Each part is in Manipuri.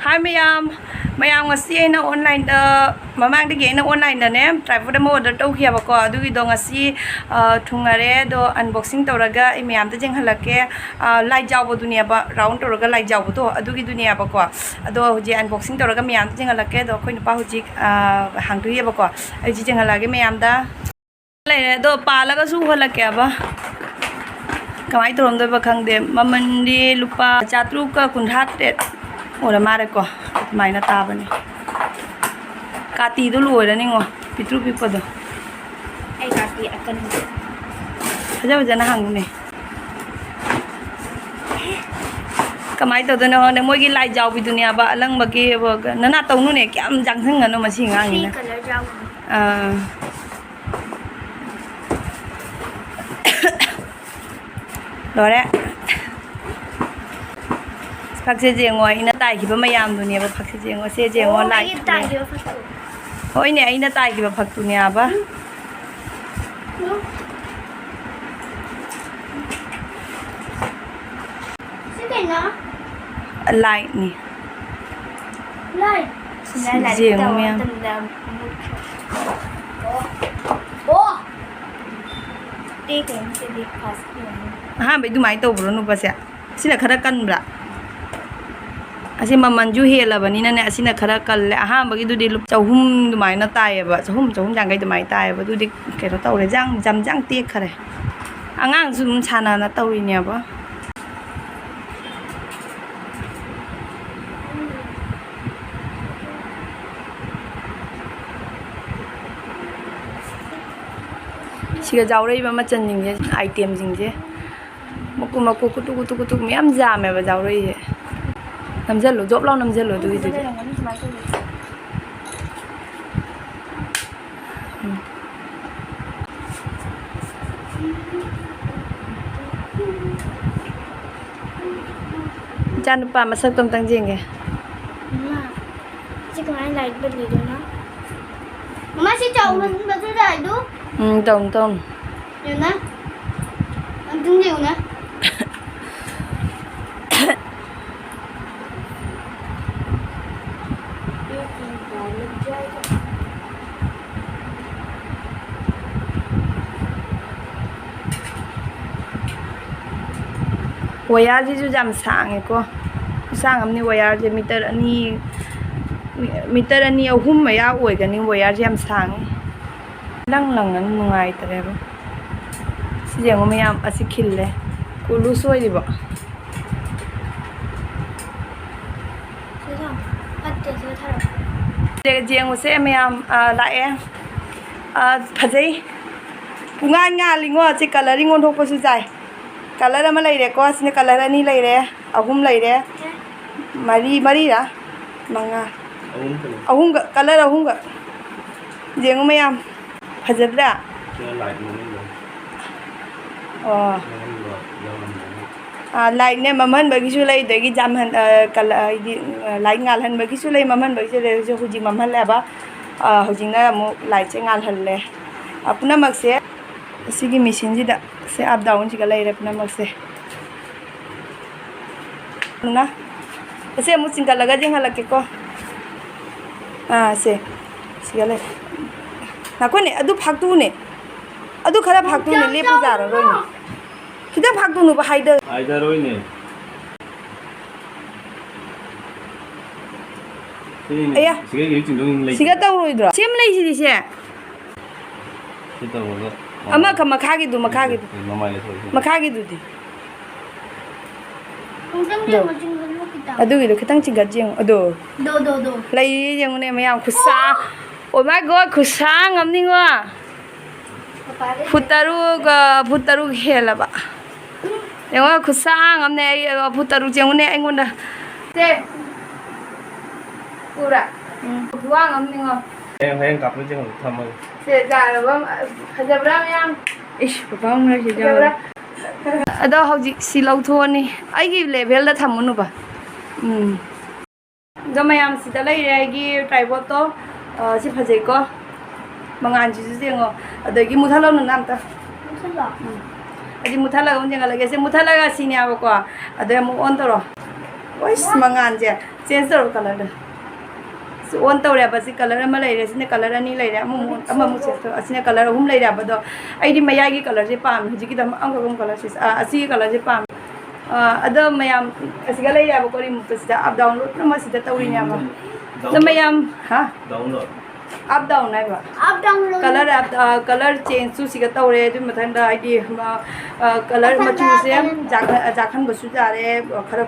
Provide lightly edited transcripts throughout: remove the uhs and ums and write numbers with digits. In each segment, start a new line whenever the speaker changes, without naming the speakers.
Hi mayam ngasi aina online da mamang de gaina online da ne tripod mo order tau khia ba ko adu gi do ngasi thungare do unboxing tawraga I mayam da jeng halake light jaw bo dunia ba round tawraga light jaw bo to adu gi dunia ba ko ado hoji unboxing tawraga mayam da jeng halake do khoi pa hoji hangtu ye ba ko ai ji jeng halage mayam da lai do pa la ga su halake ba kamai trom do ba khang de mamandi lupa chatru ka kunthat te ora mare ko maina ta bani kati do loi ra ni ngo pitru pipa do
ai kati akan
haja haja na hang ne kamai to do no ne moi gi lai jaw bi dunia ba lang ba ki na na tong nu ne kyam jang thang no ma si nga ni na
color jaw
rồi đấy phát xe riêng ngồi nó tài khi mà yam tụi nè phát xe riêng ngồi xe riêng ngồi lại ôi nè nó tài khi mà phát tụi nè ba lại nè
lại
riêng mẹ
đi cũng sẽ đi pass
ha bây giờ máy tàu rồi nó bao giờ xin là khara cân bả asi mamanju hela bani na ne asina khara kal le ha bagi du di lup chahum du mai na tai ba chahum jang gai du mai tai ba du di ke ro taw le jang jam jang ti khare angang zum chana na taw ni ba siga jaw rei ba ma chan jing je item jing je maku kutu myam jam me ba jaw rei je nằm dân lỗ dốt lâu nằm dân lỗ tôi gì cha nó pa mà sắc tôm tăng riêng kìa
chứ còn ai lại bên gì đó nó má sẽ trồng mình sẽ lại đúng
trồng
nhiều nè ăn tương nhiều nè
wire ji ju jam sang ko sang amni wire je meter ani ahum ma ya oi ga ni wire jam sang lang an nungai tare ba si jeng ma yam asi khille ku lu soi di ba jeng se ma yam la e phajai pungan nga lingo chi coloring on thok pa su jai color ama lai re ko asine color ani lai re ahum lai re mari ra manga ahum ga color ahum ga jeng mayam phajadra lai ne maman bagi su lai de gi jam han color lai ngal han bagi su lai maman bagi su le jo huji maman la ba hujing na mu lai che ngal han le apuna mak se sigi machine ji da se up down ji ga lai re apna mak se na se mu chinga laga jing halake ko se siga lai na ko ne adu phaktu ne adu khara phaktu ne le pu ja ro roi ne kida phaktu nu ba haida
roi ne
aya siga taw roi dra sem lai si se
kita wo
ama ka makhagi du makhagi du di adu gi do khitang chinga jeng ado
do
lai jeng ne mayam khusa oh my god khusa ngam ni wa futaru hela ba yang khusa ngam ne futaru jeng ne aingon da te pura wa ngam ni wa
heng kap ni jeng tham
se ja la ba hajabra mayam ish pa ngai se ja ado hauji si lau thoni ai gi level da thamunu ba do mayam si da lai re gi tripod to si phajai ko mangan ji jengo ado gi muthalo nu nam ta aji muthala gon jenga lage se muthala ga sinya ba ko ado mu on to ro ois mangan je change ꯇꯧꯔꯣ ꯀꯂꯔꯗ ꯁꯤ ꯑꯣꯟ ꯇꯧꯔꯦꯕ ꯁꯤ ꯀꯂꯔ ꯑꯃ ꯂꯩꯔꯦ ꯁꯤꯅ ꯀꯂꯔ ꯑꯅꯤ ꯂꯩꯔꯦ ꯑꯃꯃꯨꯛ change ꯇꯧ ꯑꯁꯤꯅ ꯀꯂꯔ ꯑꯍꯨꯝ ꯂꯩꯔꯦꯕꯗꯣ ꯑꯩꯗꯤ ꯃꯌꯥꯏꯒꯤ ꯀꯂꯔꯁꯦ ꯄꯥꯝꯃꯦ ꯍꯧꯖꯤꯛꯀꯤꯗ ꯑꯃꯈꯛ ꯀꯂꯔꯁꯦ ꯑꯁꯤꯒꯤ ꯀꯂꯔꯁꯦ ꯄꯥꯝꯃꯦ ꯑꯗꯣ ꯃꯌꯥꯝ ꯑꯁꯤꯒ ꯂꯩꯔꯦꯕꯀꯣ ꯔꯤꯃꯨꯚꯁꯤꯗ ꯑꯞ ꯗꯥꯎꯟ ꯂꯣꯏꯅꯃꯛ ꯁꯤꯗ ꯇꯧꯔꯤꯅꯦꯕ ꯑꯗꯣ ꯃꯌꯥꯝ ꯍꯥ
डाउनलोड
up down ꯍꯥꯏꯕ
up download
ꯀꯂꯔ ꯆꯦꯟꯖꯁꯨ ꯁꯤꯒ ꯇꯧꯔꯦ ꯑꯗꯨꯒꯤ ꯃꯊꯪꯗ ꯍꯥꯏꯗꯤ ꯀꯂꯔ ꯃꯆꯨꯁꯦ ꯖꯥꯛꯍꯟꯕꯁꯨ ꯌꯥꯔꯦ ꯈꯔ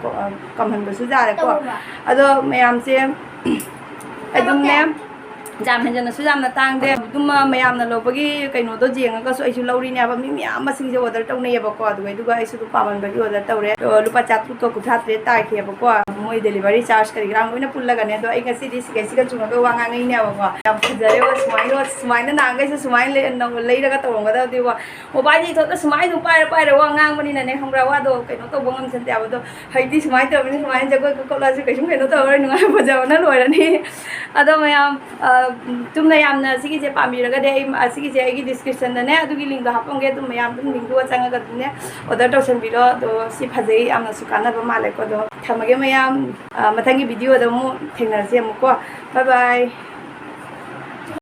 ꯀꯝꯍꯟꯕꯁꯨ ꯌꯥꯔꯦꯀꯣ ꯑꯗꯣ ꯃꯌꯥꯝꯁꯦ ꯑꯗꯨꯝꯅꯦ ꯌꯥꯝ ꯍꯦꯟꯖꯟꯅꯁꯨ ꯌꯥꯝꯅ ꯇꯥꯡꯗꯦ ꯑꯗꯨꯝ ꯃꯌꯥꯝꯅ ꯂꯧꯕꯒꯤ ꯀꯩꯅꯣꯗꯣ ꯌꯦꯡꯉꯒꯁꯨ ꯑꯩꯁꯨ ꯂꯧꯔꯤꯅꯦꯕ ꯃꯤ ꯃꯌꯥꯝ ꯃꯁꯤꯡꯁꯦ ꯑꯣꯔꯗꯔ ꯇꯧꯅꯩꯌꯦꯕꯀꯣ ꯑꯗꯨꯒ ꯑꯩꯁꯨ ꯑꯗꯨꯝ ꯄꯥꯝꯃꯟꯕꯒꯤ ꯑꯣꯔꯗꯔ ꯇꯧꯔꯦ ꯂꯨꯄꯥ 493 ꯇꯥꯈꯤꯑꯕꯀꯣ ꯃꯣꯏ ꯗꯦꯂꯤꯚꯔꯤ ꯆꯥꯔꯖ ꯀꯔꯤ ꯀꯔꯥ ꯂꯣꯏꯅ ꯄꯨꯜꯂꯒꯅꯦ ꯑꯗꯣ ꯑꯩ ꯉꯁꯤꯗꯤ ꯁꯤꯒ ꯆꯨꯡꯉꯒ ꯋꯥ ꯉꯥꯡꯉꯩꯅꯦꯕꯀꯣ ꯌꯥꯝ ꯐꯖꯔꯦꯕ ꯁꯨꯃꯥꯏꯅ ꯅꯍꯥꯟꯈꯩꯁꯨ ꯁꯨꯃꯥꯏꯅ ꯂꯩꯔꯒ ꯇꯧꯔꯝꯒꯗꯕꯗꯤ ꯃꯣꯕꯥꯏꯜꯁꯦ ꯏꯊꯣꯛꯇ ꯁꯨꯃꯥꯏꯅ ꯑꯗꯨꯝ ꯄꯥꯏꯔ ꯋꯥ ꯉꯥꯡꯕꯅꯤꯅꯅꯦ ꯈꯪꯕ꯭ꯔꯥ ꯋꯥꯗꯣ ꯀꯩꯅꯣ ꯇꯧꯕ ꯉꯝꯁꯟꯗꯦꯕ ꯑꯗꯣ ꯍꯩꯗꯤ ꯁꯨꯃꯥꯏꯅ ꯇꯧꯔꯅꯤ ꯁꯨꯃꯥꯏꯅ ꯖꯒꯣꯏ ꯈꯣꯠꯂꯁꯨ ꯀꯩꯁꯨꯝ ꯀꯩꯅꯣ ꯇꯧꯔꯔꯣꯏ ꯅꯨꯡꯉꯥꯏ ꯐꯖꯕꯅ ꯂꯣꯏꯔꯅꯤ ꯑꯗꯣ ꯃꯌꯥꯝ ꯆꯨꯝꯅ ꯌꯥꯝꯅ ꯁꯤꯒꯤꯁꯦ ꯄꯥꯝꯕꯤꯔꯒꯗꯤ ꯑꯩ ꯁꯤꯒꯤꯁꯦ ꯑꯩꯒꯤ ꯗꯤꯁꯀ꯭ꯔꯤꯞꯁꯟꯗꯅꯦ ꯑꯗꯨꯒꯤ ꯂꯤꯡꯗꯣ ꯍꯥꯞꯄꯝꯒꯦ ꯑꯗꯨꯝ ꯃꯌꯥꯝ ꯑꯗꯨꯝ ꯂꯤꯡꯗꯨꯒ ꯆꯪꯉꯒ ꯑꯗꯨꯝꯅꯦ ꯑꯣꯔꯗꯔ ꯇꯧꯁꯟꯕꯤꯔꯣ ꯑꯗꯣ ꯁꯤ ꯐꯖꯩ ꯌꯥꯝꯅꯁꯨ ꯀꯥꯟꯅꯕ ꯃꯥꯜꯂꯦꯀꯣ ꯑꯗꯣ ꯊꯝꯃꯒꯦ ꯃꯌꯥꯝ ꯃꯊꯪꯒꯤ ꯚꯤꯗꯤꯑꯣꯗ ꯑꯃꯨꯛ ꯊꯦꯡꯅꯔꯁꯤ ꯑꯃꯨꯛꯀꯣ ꯕꯥꯏ ꯕꯥꯏ